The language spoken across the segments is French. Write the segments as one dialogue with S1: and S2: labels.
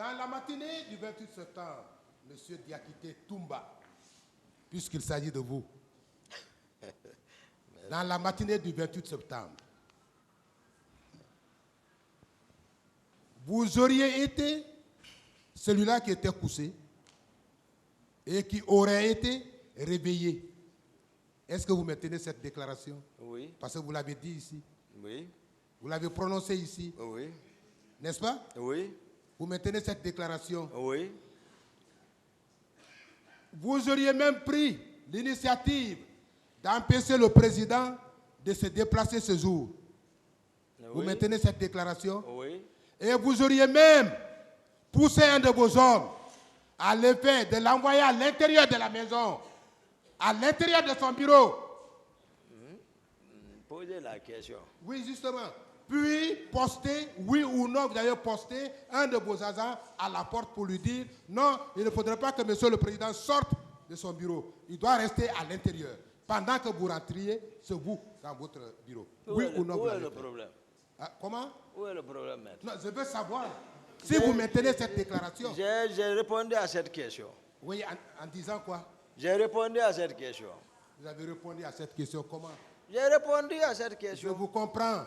S1: Dans la matinée du 28 septembre, M. Diakité Toumba, puisqu'il s'agit de vous, dans la matinée du 28 septembre, vous auriez été celui-là qui était couché et qui aurait été réveillé. Est-ce que vous maintenez cette déclaration?
S2: Oui.
S1: Parce que vous l'avez dit ici.
S2: Oui.
S1: Vous l'avez prononcé ici.
S2: Oui.
S1: N'est-ce pas?
S2: Oui.
S1: Vous maintenez cette déclaration.
S2: Oui.
S1: Vous auriez même pris l'initiative d'empêcher le président de se déplacer ce jour.
S2: Oui.
S1: Vous maintenez cette déclaration?
S2: Oui.
S1: Et vous auriez même poussé un de vos hommes à l'effet de l'envoyer à l'intérieur de la maison, à l'intérieur de son bureau.
S2: Posez la question.
S1: Oui, justement. Puis poster, oui ou non, vous avez posté un de vos agents à la porte pour lui dire non, il ne faudrait pas que monsieur le président sorte de son bureau. Il doit rester à l'intérieur. Pendant que vous rentriez, c'est vous dans votre bureau. Oui ou non?
S2: Où est le problème?
S1: Ah, comment?
S2: Où est le problème, maître?
S1: Non, je veux savoir si vous maintenez cette déclaration.
S2: J'ai répondu à cette question.
S1: Oui, en disant quoi?
S2: J'ai répondu à cette question.
S1: Vous avez répondu à cette question comment?
S2: J'ai répondu à cette
S1: Je
S2: question.
S1: vous comprends.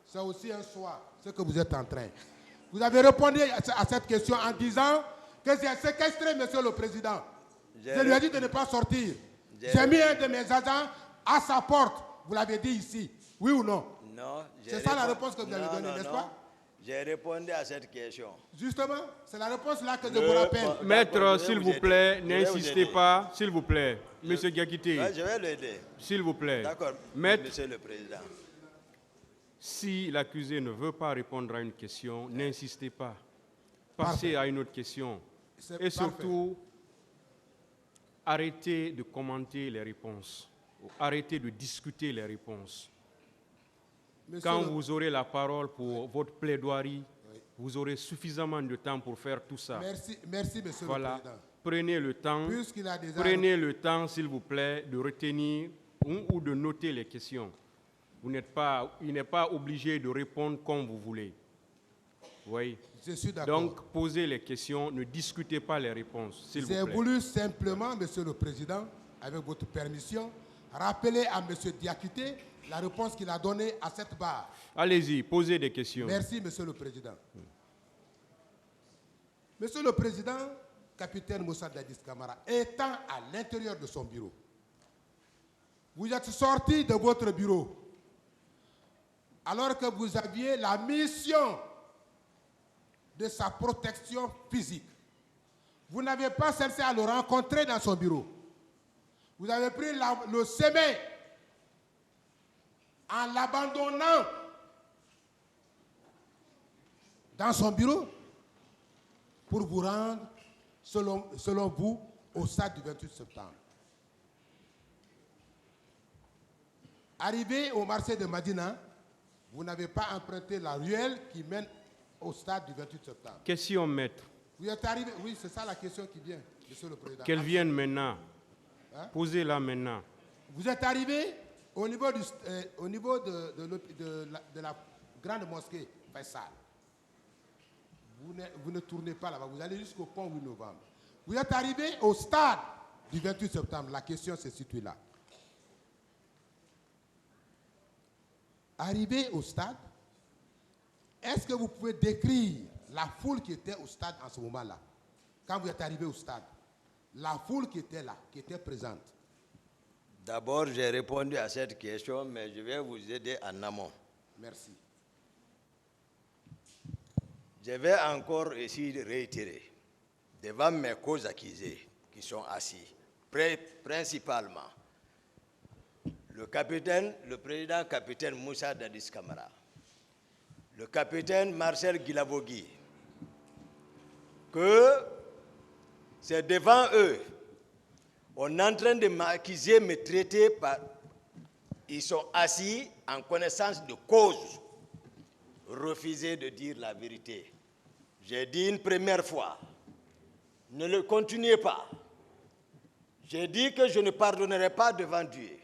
S1: C'est aussi un choix, ce que vous êtes en train. Vous avez répondu à cette question en disant que j'ai séquestré monsieur le président. Je lui ai dit de ne pas sortir. J'ai mis un de mes agents à sa porte. Vous l'avez dit ici. Oui ou non?
S2: Non.
S1: C'est ça la réponse que vous avez donnée, n'est-ce pas?
S2: J'ai répondu à cette question.
S1: Justement, c'est la réponse là que je vous rappelle.
S3: Maître, s'il vous plaît, n'insistez pas, s'il vous plaît. Monsieur Diakité.
S2: Je vais l'aider.
S3: S'il vous plaît.
S2: D'accord,
S3: Maître,
S2: monsieur le président.
S3: si l'accusé ne veut pas répondre à une question, n'insistez pas. Passez à une autre question. Et surtout, arrêtez de commenter les réponses. Arrêtez de discuter les réponses. Quand vous aurez la parole pour votre plaidoirie, vous aurez suffisamment de temps pour faire tout ça.
S1: Merci, monsieur le président.
S3: Prenez le temps, s'il vous plaît, de retenir ou de noter les questions. Il n'est pas obligé de répondre comme vous voulez. Oui.
S1: Je suis d'accord.
S3: Donc, posez les questions, ne discutez pas les réponses, s'il vous plaît.
S1: J'ai voulu simplement, monsieur le président, avec votre permission, rappeler à monsieur Diakité la réponse qu'il a donnée à cette barre.
S3: Allez-y, posez des questions.
S1: Merci, monsieur le président. Monsieur le président, capitaine Moussa Dadis Camara, étant à l'intérieur de son bureau, vous êtes sorti de votre bureau alors que vous aviez la mission de sa protection physique. Vous n'avez pas cherché à le rencontrer dans son bureau. Vous avez pris le semé en l'abandonnant dans son bureau pour vous rendre, selon vous, au stade du 28 septembre. Arrivé au marché de Madina, vous n'avez pas emprunté la ruelle qui mène au stade du 28 septembre.
S3: Question, maître.
S1: Vous êtes arrivé, oui, c'est ça la question qui vient, monsieur le président.
S3: Qu'elle vienne maintenant. Hein? Posez-la maintenant.
S1: Vous êtes arrivé au niveau, de la grande mosquée Faisal. Vous ne tournez pas là-bas, vous allez jusqu'au pont 8 novembre. Vous êtes arrivé au stade du 28 septembre. La question se situe là. Arrivé au stade, est-ce que vous pouvez décrire la foule qui était au stade en ce moment-là? Quand vous êtes arrivé au stade, la foule qui était là, qui était présente.
S2: D'abord, j'ai répondu à cette question, mais je vais vous aider en amont.
S1: Merci.
S2: Je vais encore essayer de réitérer devant mes causes accusés qui sont assis, principalement le président capitaine Moussa Dadis Camara, le capitaine Marcel Guilabogui, que c'est devant eux, on est en train de m'accuser, me traiter par... Ils sont assis en connaissance de cause, refuser de dire la vérité. J'ai dit une première fois, ne le continuez pas. J'ai dit que je ne pardonnerai pas devant Dieu.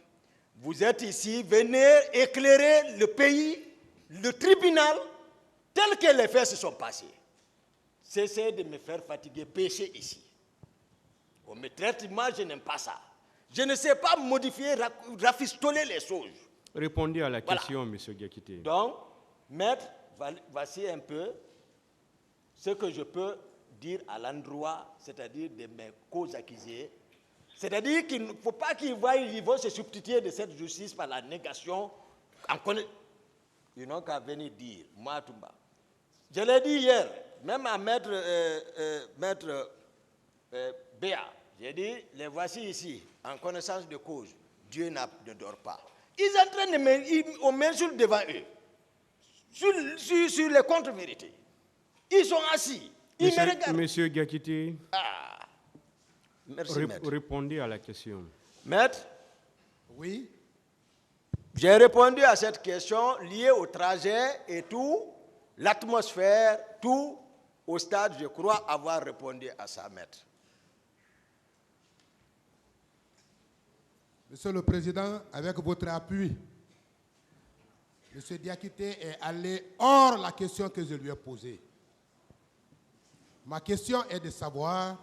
S2: Vous êtes ici, venez éclairer le pays, le tribunal, tel que les faits se sont passés. cessez de me faire fatiguer, pêcher ici. On me traite mal, je n'aime pas ça. Je ne sais pas modifier, rafistoler les choses.
S3: Répondez à la question, Monsieur Diakité.
S2: Donc, maître, voici un peu ce que je peux dire à l'endroit, c'est-à-dire de mes causes accusées. C'est-à-dire qu'il ne faut pas qu'ils voient, ils vont se substituer de cette justice par la négation. Ils n'ont qu'à venir dire, moi, Toumba. Je l'ai dit hier, même à maître Béa, j'ai dit, les voici ici, en connaissance de cause. Dieu ne dort pas. Ils sont en train de on m'insulte devant eux, sur les contre-vérités. Ils sont assis, ils me regardent.
S3: Monsieur Diakité,
S2: Merci, maître.
S3: Répondez à la question.
S2: Maître,
S1: Oui.
S2: j'ai répondu à cette question liée au trajet et tout, l'atmosphère, tout, au stade, je crois avoir répondu à ça, maître.
S1: Monsieur le Président, avec votre appui, M. Diakité est allé hors la question que je lui ai posée. Ma question est de savoir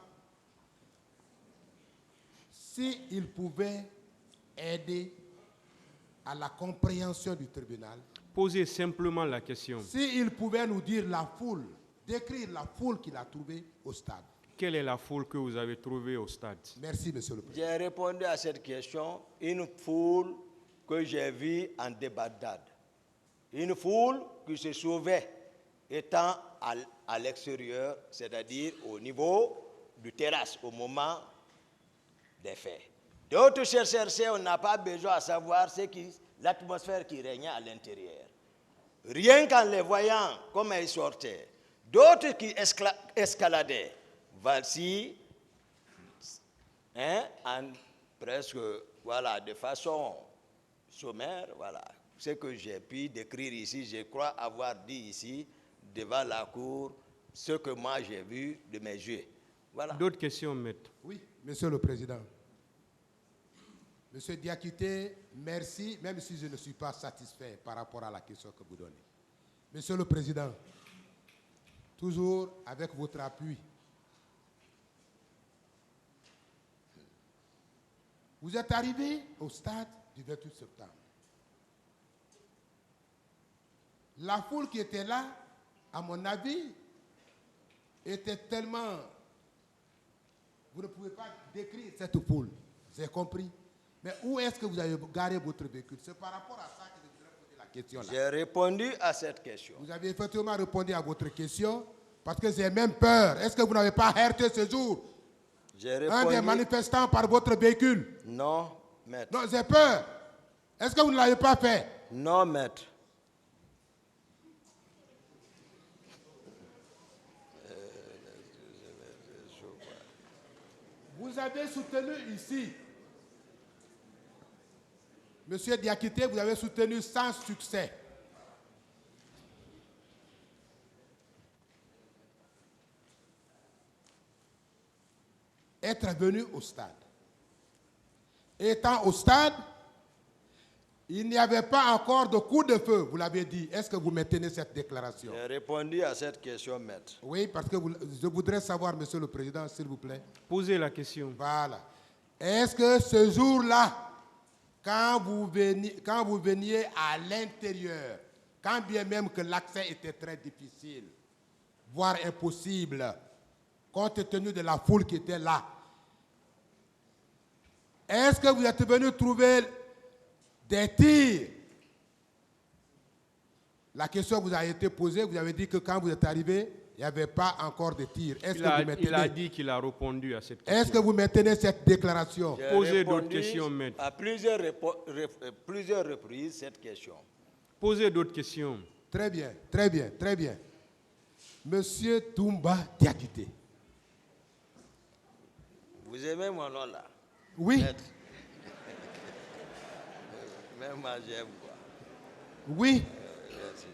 S1: s'il pouvait aider à la compréhension du tribunal.
S3: Posez simplement la question.
S1: S'il pouvait nous dire la foule, décrire la foule qu'il a trouvée au stade.
S3: Quelle est la foule que vous avez trouvée au stade?
S1: Merci, Monsieur le Président.
S2: J'ai répondu à cette question, une foule que j'ai vue en débandade. Une foule qui se sauvait étant à l'extérieur, c'est-à-dire au niveau du terrasse, au moment des faits. D'autres chercheurs, on n'a pas besoin de savoir l'atmosphère qui régnait à l'intérieur. Rien qu'en les voyant, comme ils sortaient. D'autres qui escaladaient. Voici, presque, voilà, de façon sommaire, voilà, ce que j'ai pu décrire ici, je crois avoir dit ici, devant la cour, ce que moi j'ai vu de mes yeux. Voilà.
S3: D'autres questions, maître?
S1: Oui, Monsieur le Président. Monsieur Diakité, merci, même si je ne suis pas satisfait par rapport à la question que vous donnez. Monsieur le Président, toujours avec votre appui, vous êtes arrivé au stade du 28 septembre. La foule qui était là, à mon avis, était tellement... Vous ne pouvez pas décrire cette foule, j'ai compris. Mais où est-ce que vous avez garé votre véhicule? C'est par rapport à ça que je voudrais poser la question là.
S2: J'ai répondu à cette question.
S1: Vous avez effectivement répondu à votre question, parce que j'ai même peur. Est-ce que vous n'avez pas heurté ce jour un des manifestants par votre véhicule?
S2: Non, maître.
S1: Non, j'ai peur. Est-ce que vous ne l'avez pas fait?
S2: Non, maître.
S1: Vous avez soutenu ici, Monsieur Diakité, vous avez soutenu sans succès. Être venu au stade. Étant au stade, il n'y avait pas encore de coup de feu, vous l'avez dit. Est-ce que vous maintenez cette déclaration?
S2: J'ai répondu à cette question, maître.
S1: Oui, parce que je voudrais savoir, Monsieur le Président, s'il vous plaît.
S3: Posez la question.
S1: Voilà. Est-ce que ce jour-là, quand vous veniez à l'intérieur, quand bien même que l'accès était très difficile, voire impossible, compte tenu de la foule qui était là, est-ce que vous êtes venu trouver des tirs? La question vous a été posée, vous avez dit que quand vous êtes arrivé, il n'y avait pas encore de tirs.
S3: Il a dit qu'il a répondu à cette question.
S1: Est-ce que vous maintenez cette déclaration?
S3: Posez d'autres questions, maître.
S2: À plusieurs reprises, cette question.
S3: Posez d'autres questions.
S1: Très bien, très bien, très bien. Monsieur Toumba Diakité.
S2: Vous aimez mon nom là?
S1: Oui.
S2: Maître. Même moi j'aime quoi.
S1: Oui.
S2: Merci.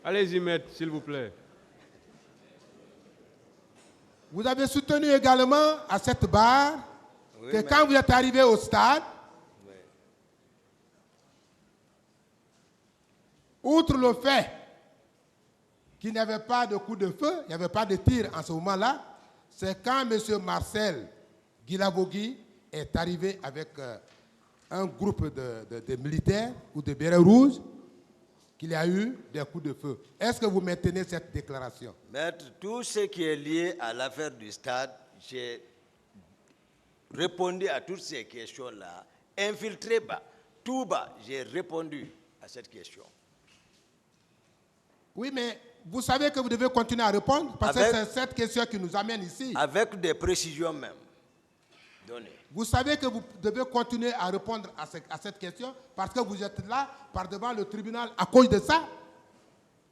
S3: Allez-y, maître, s'il vous plaît.
S1: Vous avez soutenu également à cette barre
S2: Oui,
S1: que
S2: mais...
S1: quand vous êtes arrivé au stade,
S2: oui.
S1: outre le fait qu'il n'y avait pas de coup de feu, il n'y avait pas de tir en ce moment-là, c'est quand M. Marcel Guilavogui est arrivé avec un groupe de militaires ou de bérets rouges qu'il y a eu des coups de feu. Est-ce que vous maintenez cette déclaration?
S2: Maître, tout ce qui est lié à l'affaire du stade, j'ai répondu à toutes ces questions-là. Infiltré bas, tout bas, j'ai répondu à cette question.
S1: Oui, mais vous savez que vous devez continuer à répondre parce que c'est cette question qui nous amène ici.
S2: Avec des précisions même données.
S1: Vous savez que vous devez continuer à répondre à cette question parce que vous êtes là par devant le tribunal à cause de ça.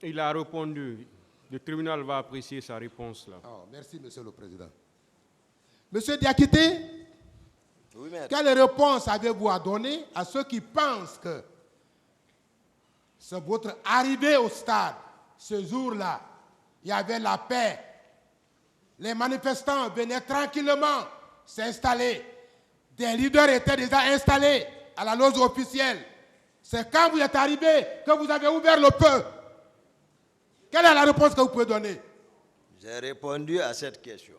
S3: Il a répondu. Le tribunal va apprécier sa réponse là.
S1: Oh, merci, Monsieur le Président. Monsieur Diakité,
S2: oui,
S1: quelle réponse avez-vous à donner à ceux qui pensent que c'est votre arrivée au stade, ce jour-là, il y avait la paix. Les manifestants venaient tranquillement s'installer. Des leaders étaient déjà installés à la loge officielle. C'est quand vous êtes arrivé que vous avez ouvert le feu. Quelle est la réponse que vous pouvez donner?
S2: J'ai répondu à cette question.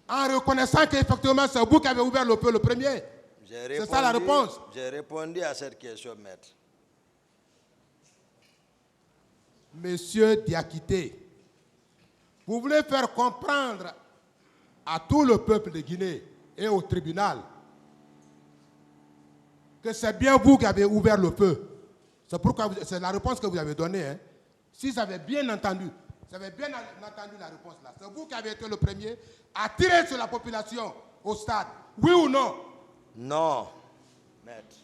S1: En reconnaissant qu'effectivement c'est vous qui avez ouvert le feu le premier. C'est ça la réponse.
S2: J'ai répondu à cette question, maître.
S1: Monsieur Diakité, vous voulez faire comprendre à tout le peuple de Guinée et au tribunal que c'est bien vous qui avez ouvert le feu. C'est pourquoi c'est la réponse que vous avez donnée. Hein. Si vous avez bien entendu, la réponse là. C'est vous qui avez été le premier à tirer sur la population au stade. Oui ou non?
S2: Non, maître.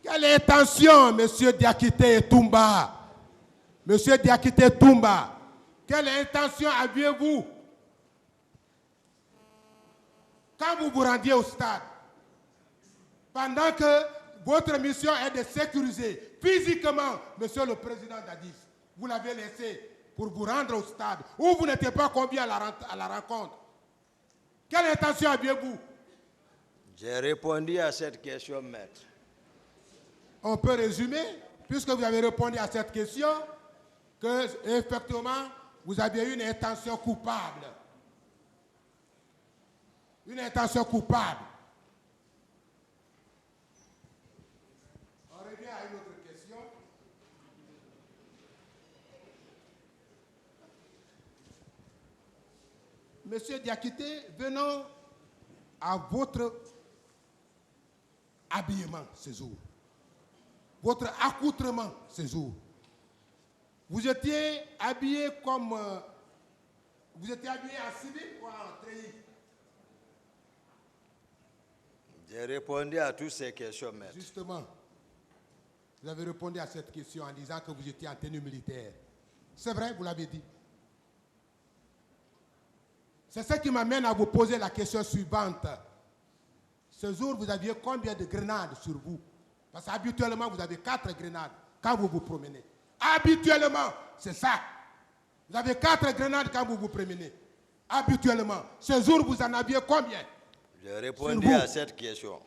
S1: Quelle intention, Monsieur Diakité Toumba? Monsieur Diakité Toumba, quelle intention aviez-vous quand vous vous rendiez au stade? Pendant que votre mission est de sécuriser physiquement, Monsieur le Président Dadis, vous l'avez laissé pour vous rendre au stade, où vous n'étiez pas convié à la rencontre. Quelle intention aviez-vous?
S2: J'ai répondu à cette question, maître.
S1: On peut résumer, puisque vous avez répondu à cette question, que effectivement, vous aviez une intention coupable. Une intention coupable. On revient à une autre question. Monsieur Diakité, venons à votre habillement ce jour. Votre accoutrement ce jour. Vous étiez habillé comme... vous étiez habillé en civil ou en treillis?
S2: J'ai répondu à toutes ces questions, maître.
S1: Justement, vous avez répondu à cette question en disant que vous étiez en tenue militaire. C'est vrai, vous l'avez dit. C'est ce qui m'amène à vous poser la question suivante. Ce jour, vous aviez combien de grenades sur vous? Parce qu'habituellement, vous avez 4 grenades quand vous vous promenez. Habituellement, c'est ça. Vous avez 4 grenades quand vous vous promenez. Habituellement. Ce jour, vous en aviez combien?
S2: J'ai répondu à cette question.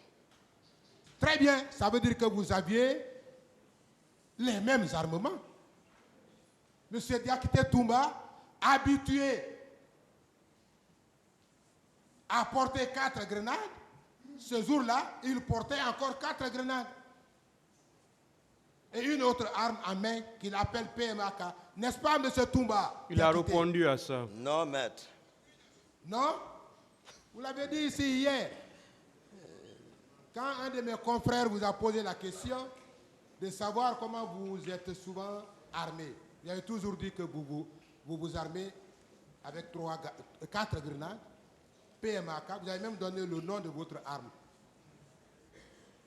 S1: Très bien. Ça veut dire que vous aviez les mêmes armements. Monsieur Diakité Toumba, habitué à porter 4 grenades, ce jour-là, il portait encore 4 grenades. Et une autre arme en main qu'il appelle PMAK. N'est-ce pas, M. Toumba?
S3: Il a répondu à ça.
S2: Non, maître.
S1: Non? Vous l'avez dit ici hier. Quand un de mes confrères vous a posé la question de savoir comment vous êtes souvent armé, il avait toujours dit que vous vous armez avec 4 grenades, PMAK. Vous avez même donné le nom de votre arme.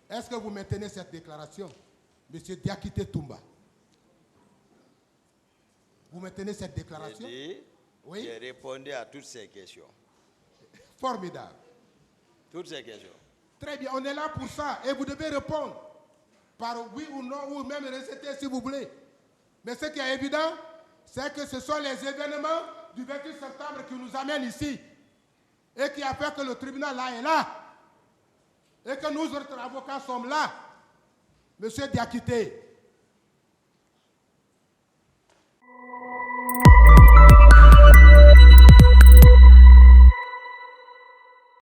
S1: Est-ce que vous maintenez cette déclaration? Monsieur Diakité Toumba. Vous maintenez cette déclaration?
S2: Oui. J'ai répondu à toutes ces questions.
S1: Formidable.
S2: Toutes ces questions.
S1: Très bien, on est là pour ça. Et vous devez répondre par oui ou non, ou même réciter si vous voulez. Mais ce qui est évident, c'est que ce sont les événements du 28 septembre qui nous amènent ici. Et qui a fait que le tribunal là est là. et que nous autres avocats sommes là, Monsieur Diakité,